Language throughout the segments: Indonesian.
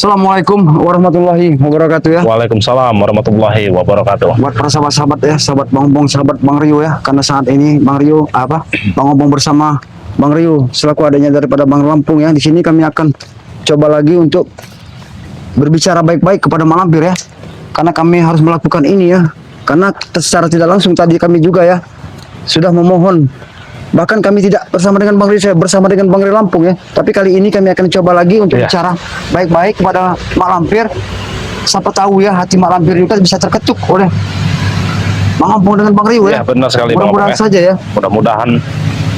Assalamualaikum warahmatullahi wabarakatuh ya. Waalaikumsalam warahmatullahi wabarakatuh. Buat para sahabat-sahabat ya, sahabat Bang Obong, sahabat Bang Rio ya. Karena saat ini Bang Rio Bang Obong bersama Bang Rio selaku adanya daripada Bang Lampung ya. Di sini kami akan coba lagi untuk berbicara baik-baik kepada Mak Lampir ya. Karena kami harus melakukan ini ya. Karena secara tidak langsung tadi kami juga ya sudah memohon. Bahkan kami tidak bersama dengan Bang Rio, saya bersama dengan Bang Rio Lampung ya. Tapi kali ini kami akan coba lagi untuk bicara baik-baik kepada Mak Lampir. Siapa tahu ya hati Mak Lampir juga bisa terketuk oleh Bang Lampung dengan Bang Rio ya. Benar sekali Bang. Mudah-mudahan saja ya. Mudah-mudahan.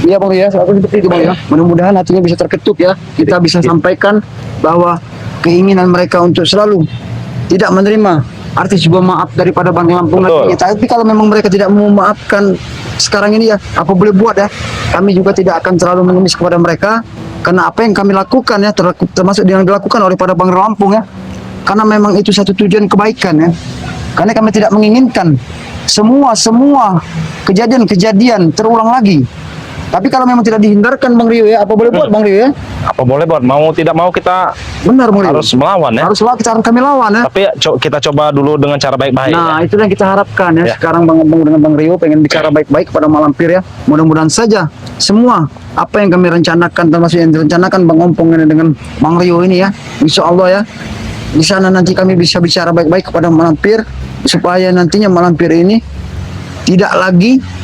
Iya Bang ya, selalu seperti itu Bang ya. Mudah-mudahan hatinya bisa terketuk ya. Kita bisa sampaikan bahwa keinginan mereka untuk selalu tidak menerima arti sebuah maaf daripada Bang Lampung nantinya. Tapi kalau memang mereka tidak mau memaafkan sekarang ini ya, apa boleh buat ya. Kami juga tidak akan terlalu mengemis kepada mereka karena apa yang kami lakukan ya termasuk yang dilakukan oleh pada Bang Lampung ya. Karena memang itu satu tujuan kebaikan ya. Karena kami tidak menginginkan semua kejadian terulang lagi. Tapi kalau memang tidak dihindarkan Bang Rio ya, apa boleh buat Bang Rio ya? Apa boleh buat, mau tidak mau kita benar Bang Rio. Harus melawan ya. Harus kami lawan ya. Tapi kita coba dulu dengan cara baik-baik. Nah, itu yang kita harapkan ya. Sekarang Bang Obong dengan Bang Rio pengen bicara baik-baik kepada Mak Lampir ya. Mudah-mudahan saja semua apa yang kami rencanakan termasuk yang direncanakan Bang Obong dengan Bang Rio ini ya. Insya Allah ya. Di sana nanti kami bisa bicara baik-baik kepada Mak Lampir supaya nantinya Mak Lampir ini tidak lagi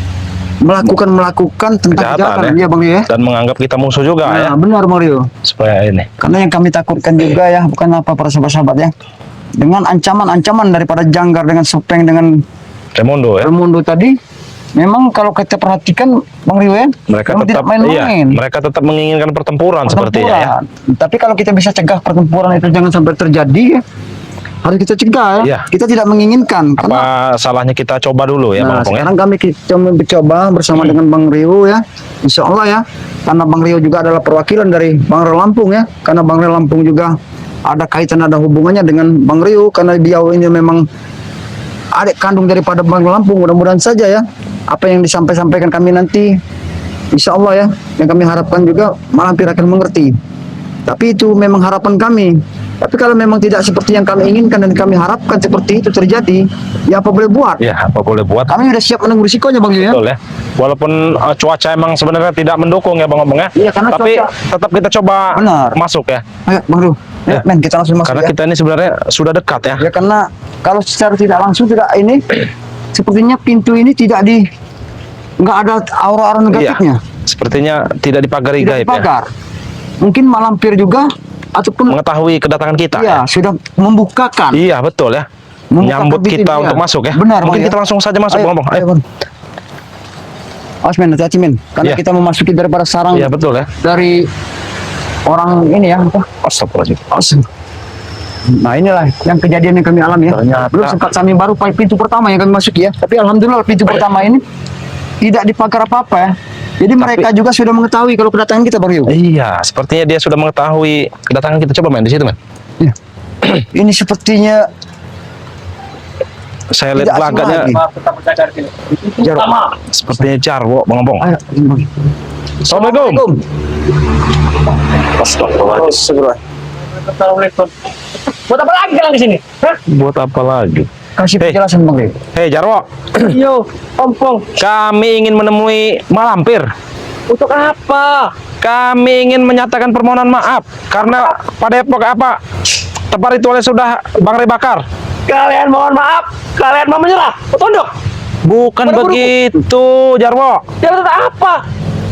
melakukan tentang kejahatan ya Bang Rio ya. Dan menganggap kita musuh juga ya. Benar Bang Rio. Supaya ini. Karena yang kami takutkan juga ya, bukan apa para sahabat-sahabat ya. Dengan ancaman-ancaman daripada Janggar dengan Sopeng dengan Raimundo ya. Raimundo tadi, memang kalau kita perhatikan Bang Rio ya, mereka tetap tidak main-main. Mereka tetap menginginkan pertempuran sepertinya ya. Tapi kalau kita bisa cegah pertempuran itu jangan sampai terjadi ya. Harus kita cegah ya. Kita tidak menginginkan. Apa salahnya kita coba dulu ya Bang Obong ya. Sekarang kami coba bersama dengan Bang Rio ya. Insya Allah ya. Karena Bang Rio juga adalah perwakilan dari Bang Rio Lampung ya. Karena Bang Rio Lampung juga ada kaitan, ada hubungannya dengan Bang Rio. Karena dia ini memang adik kandung daripada Bang Rio Lampung. Mudah-mudahan saja ya. Apa yang disampaikan kami nanti, insya Allah ya. Yang kami harapkan juga Mak Lampir akan mengerti. Tapi itu memang harapan kami. Tapi kalau memang tidak seperti yang kami inginkan dan kami harapkan seperti itu terjadi, ya apa boleh buat? Ya, apa boleh buat? Kami sudah siap menanggung risikonya Bang ya. Betul ya. Walaupun cuaca emang sebenarnya tidak mendukung ya Bang Obong ya. Iya, karena tapi tetap kita coba masuk ya. Ayo Bang Rio. Ya. Men, kita langsung masuk. Karena ya. Kita ini sebenarnya sudah dekat ya. Ya karena kalau secara tidak langsung tidak ini sepertinya pintu ini nggak ada aura-aura negatifnya. Iya, sepertinya tidak dipagari gaib ya. Mungkin Mak Lampir juga ataupun mengetahui kedatangan kita. Iya, sudah membukakan. Iya, betul ya. Menyambut kita untuk masuk ya. Benar, mungkin kita langsung saja masuk Bang Obong. Ayo. Men, hati-hati men. Karena kita memasuki daripada sarang. Iya, betul ya. Dari orang ini ya, apa? Astagfirullahaladzim. Nah, inilah yang kejadian yang kami alami ya. Ternyata. Belum sempat kami baru pintu pertama yang kami masuki ya. Tapi alhamdulillah pintu pertama ini tidak dipagar apa-apa ya. Jadi mereka juga sudah mengetahui kalau kedatangan kita Bang Rio. Iya, sepertinya dia sudah mengetahui kedatangan kita. Coba main di situ, men. Iya. Ini sepertinya saya lihat laganya Jarwo. Sepertinya Jarwo, Bang Obong. Assalamualaikum. Assalamualaikum. Buat apa lagi kalian di sini? Buat apa lagi? Kasih penjelasan Bang Rio. Hei Jarwo. Yo, Ompong. Kami ingin menemui Mak Lampir. Untuk apa? Kami ingin menyatakan permohonan maaf karena pada epoch tempat ritualnya sudah Bang Ray bakar. Kalian mohon maaf. Kalian mau menyerah? Tunduk. Bukan begitu, Jarwo. Jangan apa?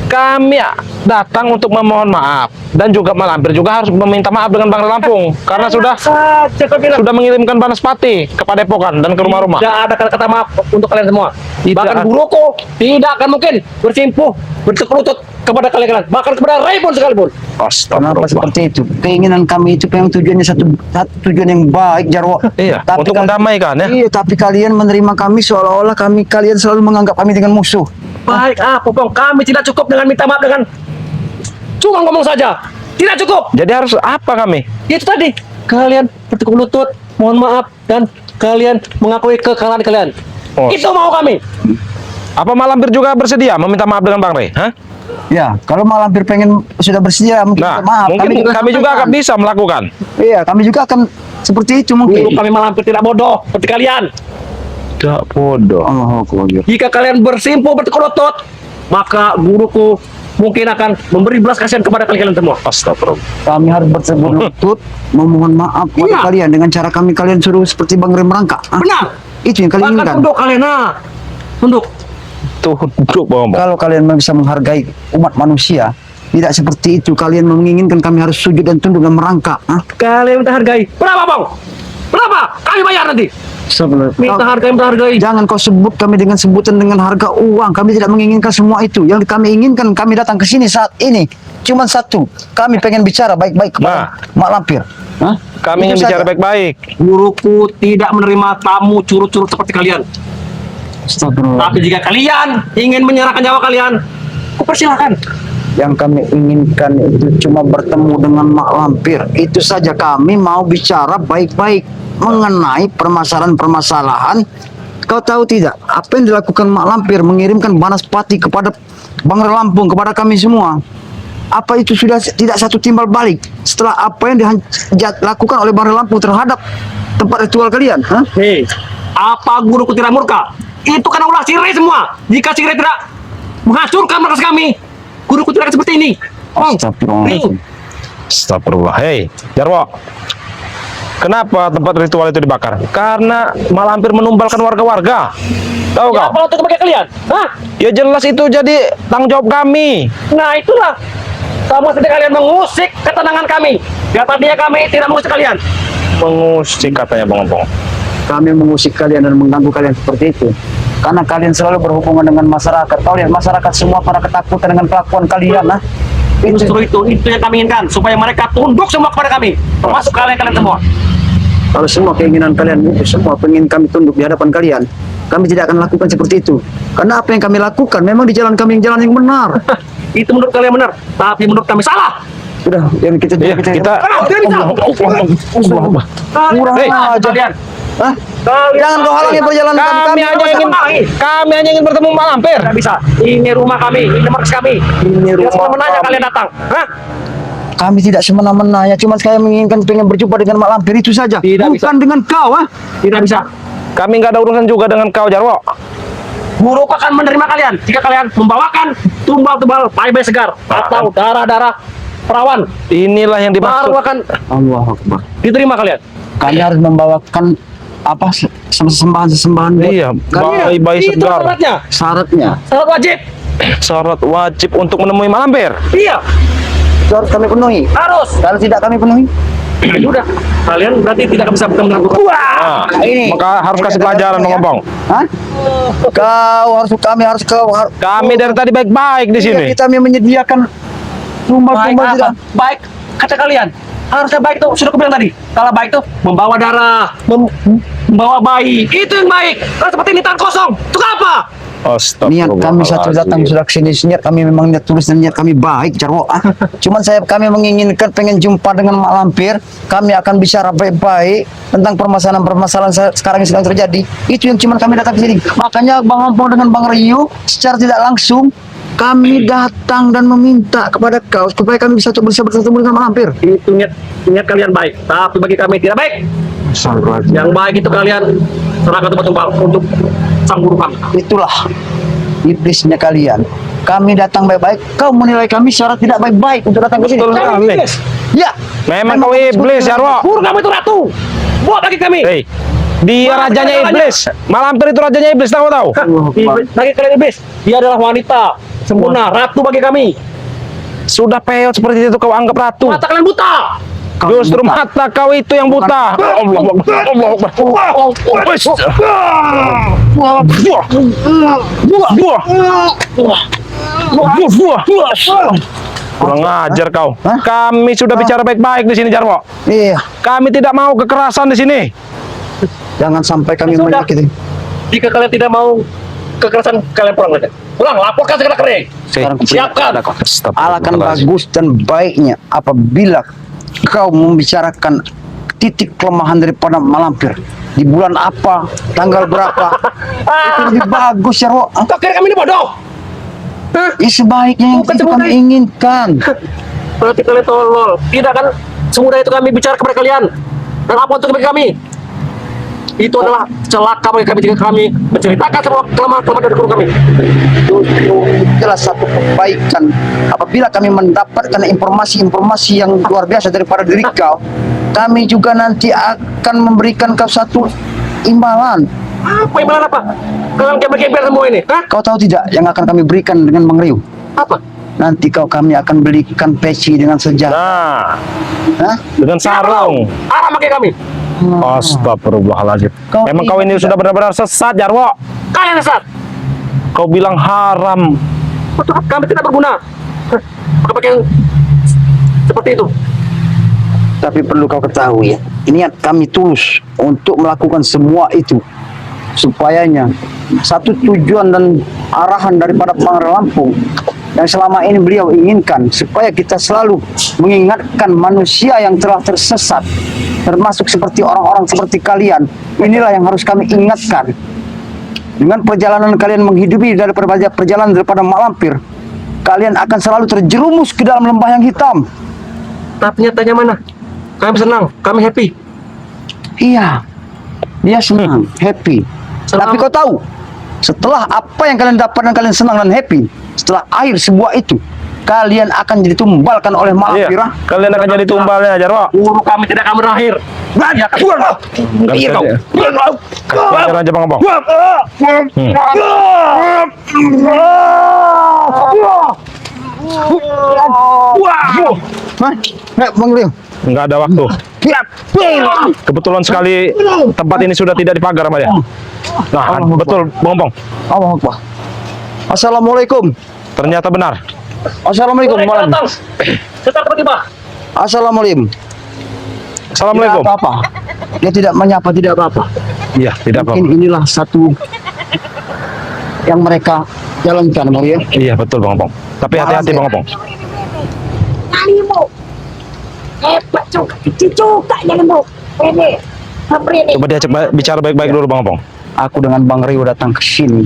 Kami datang untuk memohon maaf dan juga Mak Lampir juga harus meminta maaf dengan Bang Ray Lampung karena sudah mengirimkan Banaspati ke Padepokan dan ke rumah-rumah. Tidak ada kata-kata maaf untuk kalian semua. Bahkan Buroko tidak akan mungkin bersimpuh bertekuk lutut kepada kalian, bahkan kepada Raimon sekalipun. Kenapa seperti itu? Keinginan kami itu memang tujuannya satu tujuan yang baik Jarwo. Iya, tapi untuk mendamaikan ya. Iya, tapi kalian menerima kami seolah-olah kalian selalu menganggap kami dengan musuh. Baik, Popong, kami tidak cukup dengan minta maaf dengan cuma ngomong saja. Tidak cukup. Jadi harus apa kami? Itu tadi, kalian bertekuk lutut, mohon maaf, dan kalian mengakui kekalahan kalian. Itu mau kami. Apa Mak Lampir juga bersedia meminta maaf dengan Bang Ray? Hah? Ya, kalau Mak Lampir pengen sudah bersedia, mungkin Nah, maaf. mungkin kami juga akan sampaikan. bisa melakukan. Iya, kami juga akan seperti itu mungkin. Guru kami Malampir tidak bodoh seperti kalian. Tidak bodoh. Allah Akbar. Jika kalian bersimpuh bertekuk lutut, maka guruku mungkin akan memberi belas kasihan kepada kalian semua. Astagfirullah. Kami harus bersebut lutut, memohon maaf kepada Iya. kalian dengan cara kalian suruh seperti Bang Rem Rangka. Ah, Benar. itu yang kalian Bahkan inginkan. tunduk kalian, tunduk. Tunduk Bang Ompong. Kalau kalian bisa menghargai umat manusia, tidak seperti itu. Kalian menginginkan kami harus sujud dan tunduk dan merangkak. Ah, Kalian minta hargai. Berapa, Bang? Berapa? Kami bayar nanti. Minta hargai, minta hargai. Jangan kau sebut kami dengan sebutan dengan harga uang. Kami tidak menginginkan semua itu. Yang kami inginkan, kami datang ke sini saat ini cuma satu. Kami pengen bicara baik-baik kepada Mak Lampir. Hah? Kami ingin Itu bicara saja. baik-baik. Guruku tidak menerima tamu curut-curut seperti kalian. Astagfirullah. Tapi jika kalian ingin menyerahkan nyawa kalian, persilahkan. Yang kami inginkan itu cuma bertemu dengan Mak Lampir. Itu saja, kami mau bicara baik-baik mengenai permasalahan-permasalahan. Kau tahu tidak apa yang dilakukan Mak Lampir, mengirimkan Banaspati kepada Bangsa Lampung, kepada kami semua. Apa itu sudah tidak satu timbal balik setelah apa yang dilakukan oleh Bangsa Lampung terhadap tempat ritual kalian? Hah? Hei, apa guruku tidak murka? Itu karena ulah Sire semua. Jika Sire tidak menghancurkan markas kami, guruku tidak akan seperti ini. Astagfirullahaladzim. Astagfirullah. Hei, Jarwo. Kenapa tempat ritual itu dibakar? Karena Malampir menumbalkan warga-warga. Tahu Ya, kau? apa untuk kebahagiaan kalian? Hah? Ya jelas itu jadi tanggung jawab kami. Nah itulah. Sama seperti kalian mengusik ketenangan kami. Ya tadinya kami tidak mengusik kalian. Mengusik katanya Bang Ompong. Kami mengusik kalian dan mengganggu kalian seperti itu karena kalian selalu berhubungan dengan masyarakat. Kau lihat masyarakat semua pada ketakutan dengan kelakuan kalian. Nah, Justru itu yang kami inginkan. Supaya mereka tunduk semua kepada kami. Termasuk kalian semua. kalau semua keinginan kalian itu semua pengen kami tunduk di hadapan kalian, kami tidak akan lakukan seperti itu. Karena apa yang kami lakukan memang di jalan kami yang jalan yang benar. Itu menurut kalian benar. Tapi menurut kami salah. Sudah, yang kita Iya, kita kurang Hei, aja. Kalian. Hah? Kalian Jangan kau halangi perjalanan kami hanya ingin bertemu Malampir. Tidak bisa. Ini rumah kami. Ini markas kami. Ini Tidak rumah semena-mena kami. kalian datang. Hah? Kami tidak semena-mena ya, cuma saya menginginkan pengen berjumpa dengan Mak Lampir itu saja. Tidak Bukan bisa. dengan kau, ah. Tidak bisa. Kami nggak ada urusan juga dengan kau, Jarwo. Guru akan menerima kalian jika kalian membawakan tumbal tebal pai segar atau darah-darah perawan. Inilah yang dimaksud. Baru akan Allah Akbar. diterima kalian. Kami harus membawakan apa sesembahan buat Iya, kalian. bayi Itu segar. syaratnya. Syaratnya Syarat wajib. Syarat wajib untuk menemui Malampir. Iya, itu harus kami penuhi. harus. Kalau tidak kami penuhi, Sudah. Kalian berarti tidak bisa melakukan. Nah, ini maka harus kasih pelajaran Bang Ompong. hah? Kami harus Kami dari tadi baik-baik di sini. Kita menyediakan Baik tumbal-tumbal apa? tidak. Baik kata kalian. Harusnya baik tuh sudah aku bilang tadi. Kalau baik tuh membawa darah, membawa bayi. Itu yang baik. Kalau seperti ini tangan kosong. Itu apa? Niat kami satu datang sudah kesini, niat kami memang niat tulus dan niat kami baik, Jarwo. Ah, cuman kami menginginkan pengen jumpa dengan Mak Lampir. Kami akan bicara baik-baik tentang permasalahan-permasalahan sekarang yang sedang terjadi. Itu yang cuman kami datang ke sini. Makanya Bang Ompong dengan Bang Rio secara tidak langsung kami datang dan meminta kepada kau supaya kami bisa bertemu dengan Mak Lampir. Itu niat kalian baik. Tapi bagi kami tidak baik. Yang baik itu kalian serahkan tumbal untuk sang guru kami. Itulah iblisnya kalian. Kami datang baik-baik, kau menilai kami secara tidak baik-baik untuk datang ke sini. Betul sekali. Iblis. Ya, Memang kau iblis, Jarwo. Guru kami itu ratu. Buat bagi kami. Hei, dia Mana rajanya caranya? iblis. Malampir itu rajanya iblis, tahu tahu. Iblis. Bagi kalian iblis, dia adalah wanita sempurna, ratu bagi kami. Sudah peot seperti itu kau anggap ratu. Mata kalian buta. Justru mata kau itu yang buta. Allah Akbar. Allah Akbar. Wes. Buah. Buah. Buah. Kurang ajar kau. Hah? Kami sudah bicara baik-baik di sini, Jarwo. iya. Kami tidak mau kekerasan di sini. Jangan sampai kami Sudah. menyakiti. Jika kalian tidak mau kekerasan, kalian pulang saja. Pulang, laporkan segera kering. Sekarang Siapkan. Alangkah bagus dan baiknya apabila kau membicarakan titik kelemahan daripada Mak Lampir di bulan apa, tanggal berapa, itu lebih bagus ya, Ro. Kau kira kami ini bodoh? Sebaiknya yang Bukan itu semudah kami itu. inginkan. Berarti kalian tolol. Tidak kan semudah itu kami bicara kepada kalian. Dan apa untuk kami? Itu adalah celaka bagi kami jika kami menceritakan semua kelemahan-kelemahan dari guru kami. Justru itulah satu kebaikan apabila kami mendapatkan informasi-informasi yang luar biasa daripada diri kau, kami juga nanti akan memberikan kau satu imbalan. Apa imbalan apa? Kalian geber-geber semua ini, hah? Kau tahu tidak yang akan kami berikan dengan Bang Rio? Apa? Nanti kami akan belikan peci dengan senjata. Nah, Hah? dengan sarung. Arah pakai kami. Astagfirullahaladzim. Kau Memang kau ini tidak- sudah benar-benar sesat, Jarwo. Kalian sesat. Kau bilang haram. Betul, kami tidak berguna. Pakai yang seperti itu. Tapi perlu kau ketahui, niat kami tulus untuk melakukan semua itu supayanya satu tujuan dan arahan daripada Bangrai Lampung yang selama ini beliau inginkan supaya kita selalu mengingatkan manusia yang telah tersesat, termasuk seperti orang-orang seperti kalian. Inilah yang harus kami ingatkan. Dengan perjalanan kalian menghidupi daripada perjalanan daripada Mak Lampir, kalian akan selalu terjerumus ke dalam lembah yang hitam. Tapi nyatanya mana? Kami senang, kami happy. Iya, dia senang, happy. Senang. Tapi kau tahu, setelah apa yang kalian dapatkan, kalian senang dan happy. Setelah akhir sebuah itu, kalian akan jadi tumbalkan oleh Iya, Malampira. kalian akan jadi tumbalnya, Jarwo. Guru kami tidak akan berakhir. Iya, Iya kau. Ajar aja Bang Opong. Hah? Bang Rio. Enggak ada waktu. Kebetulan sekali tempat ini sudah tidak dipagar sama dia. Nah, betul Bang Opong. Allah Akbar. Assalamualaikum. Ternyata benar. Assalamualaikum. Mereka datang. Setelah tiba-tiba. Assalamualaikum. Assalamualaikum. Tidak apa-apa. Dia tidak menyapa, tidak apa-apa. Iya, tidak apa-apa. Mungkin inilah satu yang mereka jalankan, Bang Rio. Iya, betul Bang Opong. Tapi hati-hati Bang Opong. Kalimu hebat juga, kecil juga janganmu. Ini, ini. Coba diajak bicara baik-baik dulu Bang Opong. Aku dengan Bang Rio datang ke sini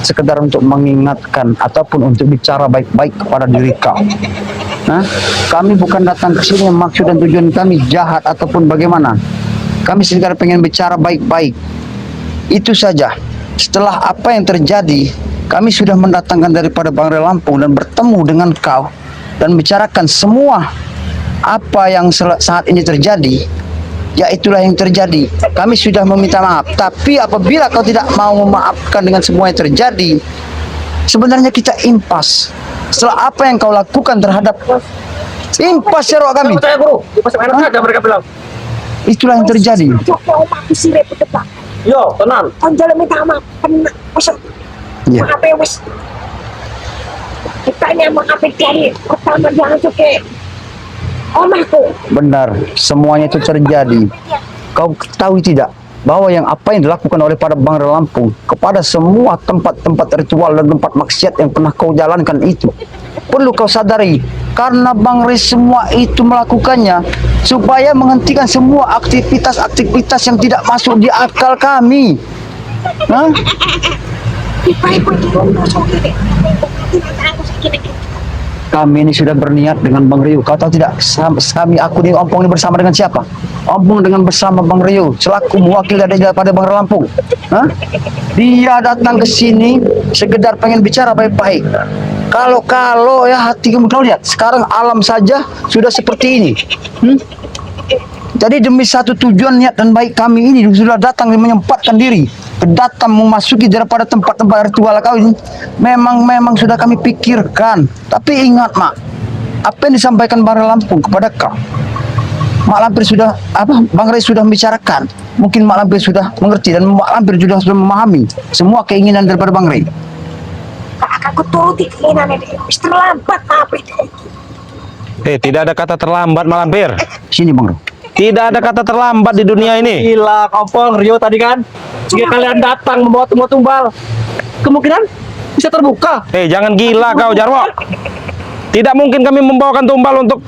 sekedar untuk mengingatkan ataupun untuk bicara baik-baik kepada diri kau. Nah, kami bukan datang ke sini maksud dan tujuan kami jahat ataupun bagaimana. Kami sekedar pengen bicara baik-baik. Itu saja. Setelah apa yang terjadi, kami sudah mendatangkan daripada Bangrai Lampung dan bertemu dengan kau dan bicarakan semua apa yang saat ini terjadi. Ya itulah yang terjadi. Kami sudah meminta maaf. Tapi apabila kau tidak mau memaafkan dengan semua yang terjadi, sebenarnya kita impas. Setelah apa yang kau lakukan terhadap impas ya roh kami. Percaya guru. Pas enak saja mereka bilang. Itulah yang terjadi. Joko mati sih repot tebak. Yo, tenang. Konjol minta maaf, kena pesan. Ya. Maaf ya wes. Kitanya maaf dari pertama jangan cuke. Omahku. Benar, semuanya itu terjadi. Kau tahu tidak bahwa yang apa yang dilakukan oleh pada Bangrai Lampung kepada semua tempat-tempat ritual dan tempat maksiat yang pernah kau jalankan itu, perlu kau sadari karena Bangrai semua itu melakukannya supaya menghentikan semua aktivitas-aktivitas yang tidak masuk di akal kami. Hah? Ibu-ibu itu ngomong sakit. Tidak aku sakit. Kami ini sudah berniat dengan Bang Rio. Kau tahu tidak, aku di Ompong ini bersama dengan siapa? Ompong dengan bersama Bang Rio, selaku mewakil daripada Bangrai Lampung. Hah? Dia datang ke sini sekedar pengen bicara baik-baik. Kalau ya hati kamu kau lihat, sekarang alam saja sudah seperti ini. Jadi demi satu tujuan niat dan baik kami ini sudah datang dan menyempatkan diri datang memasuki daripada tempat-tempat ritual kau ini memang sudah kami pikirkan. Tapi ingat Mak, apa yang disampaikan Bangrai Lampung kepada kau, Mak Lampir sudah Bangrai sudah membicarakan. Mungkin Mak Lampir sudah mengerti dan Mak Lampir sudah memahami semua keinginan daripada Bangrai. Aku turuti keinginan ini. Terlambat apa itu? Tidak ada kata terlambat Malampir. Sini Bang Rio. Tidak ada kata terlambat di dunia ini. Gila, Kompong, Rio tadi kan. Jika kalian datang membawa tumbal, kemungkinan bisa terbuka. Jangan gila kau Jarwo. Tidak mungkin kami membawakan tumbal untuk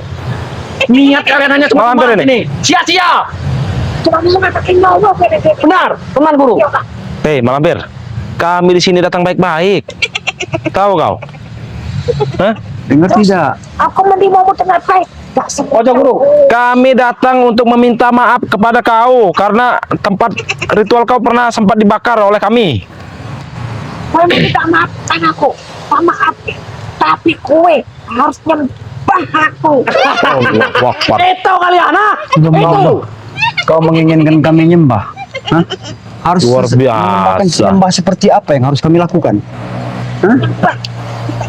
Niat kalian hanya cuma Malampir tumbal ini. Sia-sia. Cuma mengatakan nyawa beda-beda. Benar, tenang guru. Ya, Pak. Malampir. Kami di sini datang baik-baik. Tahu kau? Hah? Dengar tidak? Aku mandi mau dengan baik. Gak semua. Ojo guru. Kami datang untuk meminta maaf kepada kau karena tempat ritual kau pernah sempat dibakar oleh kami. Kau minta maaf kan aku. Maaf. Tapi kue harus nyembah aku. Allahu Akbar. Itu kalian, ha? Nyembah Itu. Allah. Kau menginginkan kami nyembah? Hah? Harus Luar menyembahkan biasa. nyembah seperti apa yang harus kami lakukan? Hah? Nyembah.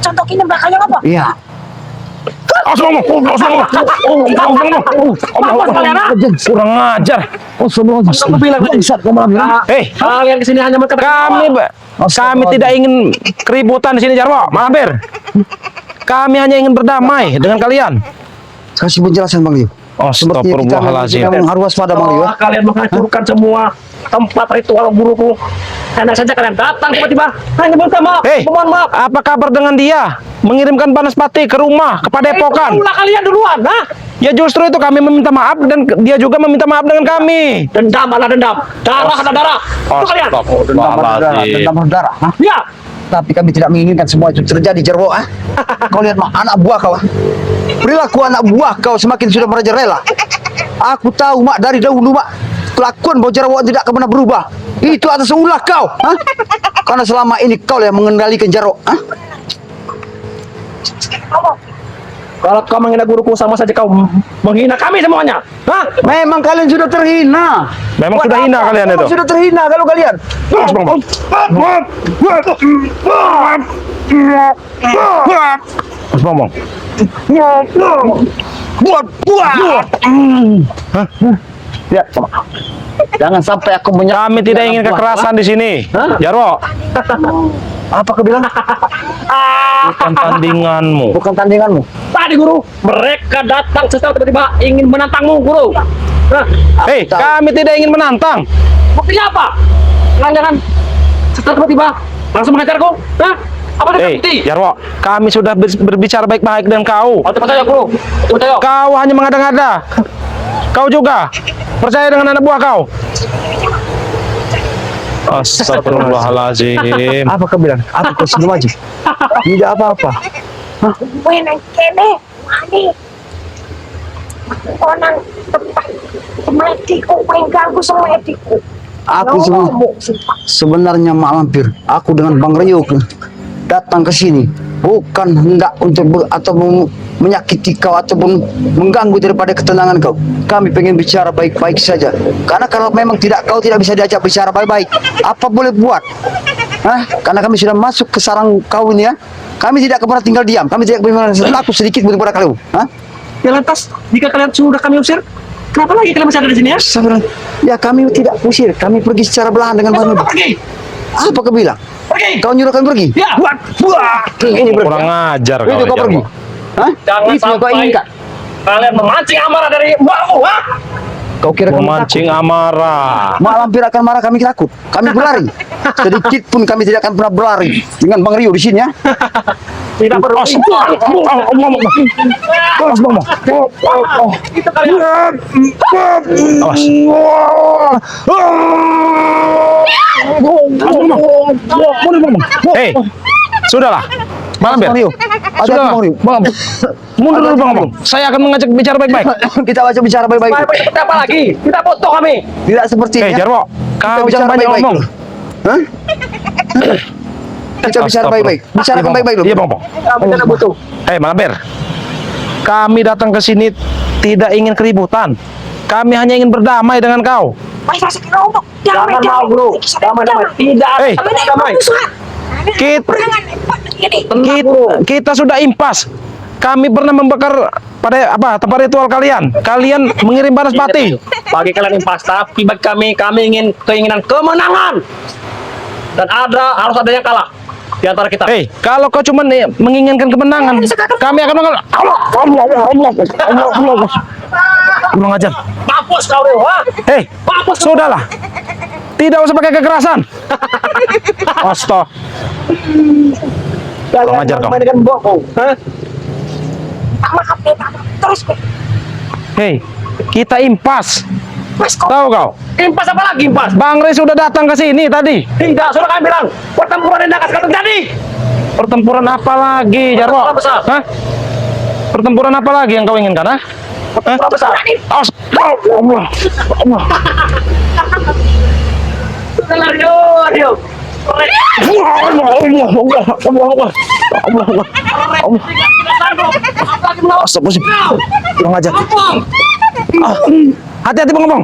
Contohnya nyembah kayak apa? Iya. Kurang ajar. Aku bilang tadi. Hei, Kalian kesini hanya kami tidak ingin keributan di sini, Jarwo. Malampir. Kami hanya ingin berdamai dengan kalian. Kasih penjelasan Bang Rio. Astagfirullahaladzim. Kamu harus waspada Bang Rio. kalian menghancurkan semua tempat ritual guruku. Enak saja kalian datang tiba-tiba hanya minta maaf, Hei, mohon maaf. apa kabar dengan dia? Mengirimkan Banaspati ke rumah, ke Padepokan. Ulah kalian duluan, ha? Ya justru itu kami meminta maaf dan dia juga meminta maaf dengan kami. Dendam ada dendam, darah ada darah. Itu kalian. Dendam berdarah. Hah? Ya, Tapi kami tidak menginginkan semua itu terjadi, Jarwo. Ah. Kau lihat mah anak buah kau. Ah. Perilaku anak buah kau semakin sudah merajalela. Aku tahu mak dari dahulu mak kelakuan bau Jarwo tidak akan pernah berubah. Itu atas ulah kau. Ah. Karena selama ini kau yang mengendalikan Jarwo. Ah. kalau kau menghina guruku sama saja kau menghina kami semuanya. Hah? Memang kalian sudah terhina. Memang Buat sudah hina apa? kalian Memang itu. sudah terhina kalau kalian. Mas ngomong. Ya, jangan sampai aku Kami tidak ingin kekerasan di sini. Jarwo, Apa kau bilang? bukan tandinganmu. Bukan tandinganmu. Tadi guru, mereka datang setelah tiba-tiba ingin menantangmu guru. Nah, Hei, kami tidak ingin menantang. buktinya apa? Kalian jangan setelah tiba-tiba langsung menghajarku. Hah? Apa itu Hei, bukti? Jarwo, kami sudah berbicara baik-baik dengan kau. Oh, cepat saja guru. Cepat saja. Kau hanya mengada-ngada. Kau juga percaya dengan anak buah kau. Astagfirullahaladzim. Apa kau bilang? Apa kau sudah wajib? Tidak apa-apa. Kue nang kene. Mani. Orang tempat mediku mengganggu sama mediku. Aku sebenarnya Mak Lampir, aku dengan Bang Rio datang ke sini bukan hendak untuk menyakiti kau ataupun mengganggu daripada ketenangan kau. Kami pengen bicara baik-baik saja. Karena kalau memang kau tidak bisa diajak bicara baik-baik, apa boleh buat? Hah? Karena kami sudah masuk ke sarang kau ini ya. Kami tidak pernah tinggal diam. Kami tidak pernah takut sedikit pun kepada kalian. Hah? Ya lantas, jika kalian sudah kami usir, kenapa lagi kalian masih ada di sini ya? Ya kami tidak usir. Kami pergi secara belahan dengan Bang Rio. Pergi. Apa kau bilang? Pergi. Kau nyuruh kami pergi? Ya. Ini pergi. Kurang ajar Itu kau pergi. Jarwo. Hah? Jangan Itu yang kau sampai inginkan. kalian memancing amarah dari mbakmu, ha? Kau kira kami Memancing takut? amarah. Mak Lampir akan marah, kami takut. Kami berlari. Sedikit pun kami tidak akan pernah berlari dengan Bang Rio di sini ya. Tidak perlu. Itu kalian. Awas. Hei, sudahlah. Malampir. Bang Rio. Ada Sudah. Bang Rio. Mundur dulu Bang Ngomong. Saya akan mengajak bicara baik-baik. Kita baca bicara baik-baik. Baik-baik seperti apa lagi? Tidak foto kami. Tidak seperti Hei ini. ya. Jarwo, Kita kau bicara jangan banyak baik-baik ngomong. dulu. Hah? Kita bicara baik-baik. Bicarakan baik-baik dulu. Iya Bang Ngomong. Kami tidak butuh. Hei Malampir, kami datang ke sini tidak ingin keributan. Kami hanya ingin berdamai dengan kau. Mas masih kena ngomong. Jangan mau guru. Damai-damai. Tidak. Hei. Damai. Kita sudah impas. Kami pernah membakar pada tempat ritual kalian. Kalian mengirim Banaspati. Bagi kalian impas, tapi bagi kami ingin keinginan kemenangan. Dan harus ada yang kalah di antara kita. Hei, kalau kau cuma menginginkan kemenangan, kami akan mengalah. Allah. Kurang ajar. Mampus kau Rio, ha? Hei, Mampus. sudahlah. Tidak usah pakai kekerasan. Astaga. Kurang ajar kau. Main dengan mbokmu, ha? Maaf deh, maaf. Terus gue. Hei, kita impas. Mas kok Tahu kau? Impas apa lagi impas? Bang Rey sudah datang ke sini tadi. Tidak, sudah kami bilang pertempuran ini akan terjadi. Pertempuran apa lagi, Jarwo? Pertempuran besar. Hah? Pertempuran apa lagi yang kau inginkan, ha? Berapa besar? Allah. Allah. Ayo. Astagfirullahaladzim. Kurang ajar. Hati-hati Bang Ngomong.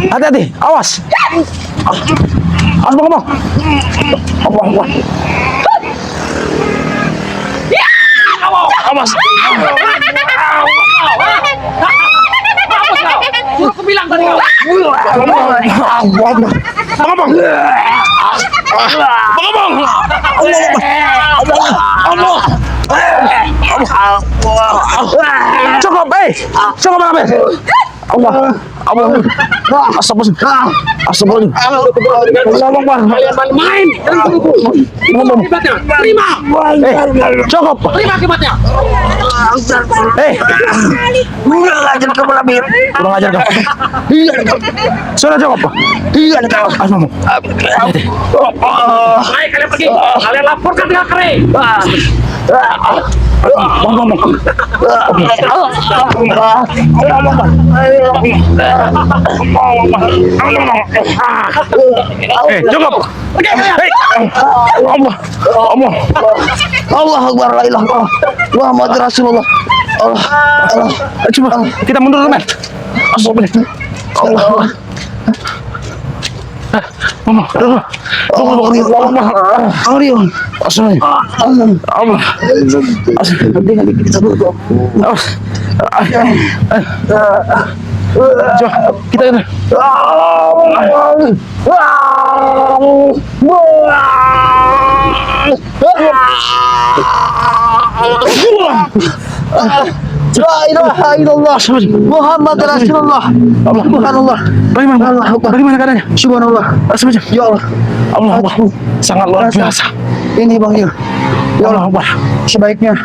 Hati-hati, awas. Awas Bang Ngomong. Allah. Awas. Aku bilang tadi. Bang Ngomong. Cukup, cukup Bang Amir. Allah. Astagfirullahaladzim. Kalian main. Terima. Cukup. Terima akibatnya. Kurang ajar kau. Sudah cukup. Asmamu. Baik, kalian pergi. Kalian laporkan dia kering. Cukup. Allah Akbar, la ilaha illallah. Muhammad Rasulullah. Allah. Coba kita mundur dulu, men. Allah. Mama, dulu. Kita ini. La ilaha illallah Muhammad Rasulullah. Subhanallah. Bagaimana keadaannya? Subhanallah. Ya Allah. Allah, sangat luar biasa. Ini Bang Yo. Ya Allah, Allah. Sebaiknya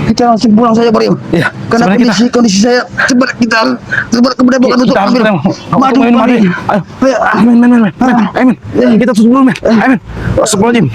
kita langsung pulang saja Bang Yo. Iya. Karena kondisi saya cepat kita kemudian bukan untuk ambil madu. Ayo. Amin. Kita tutup dulu, men. Amin. Astagfirullahaladzim.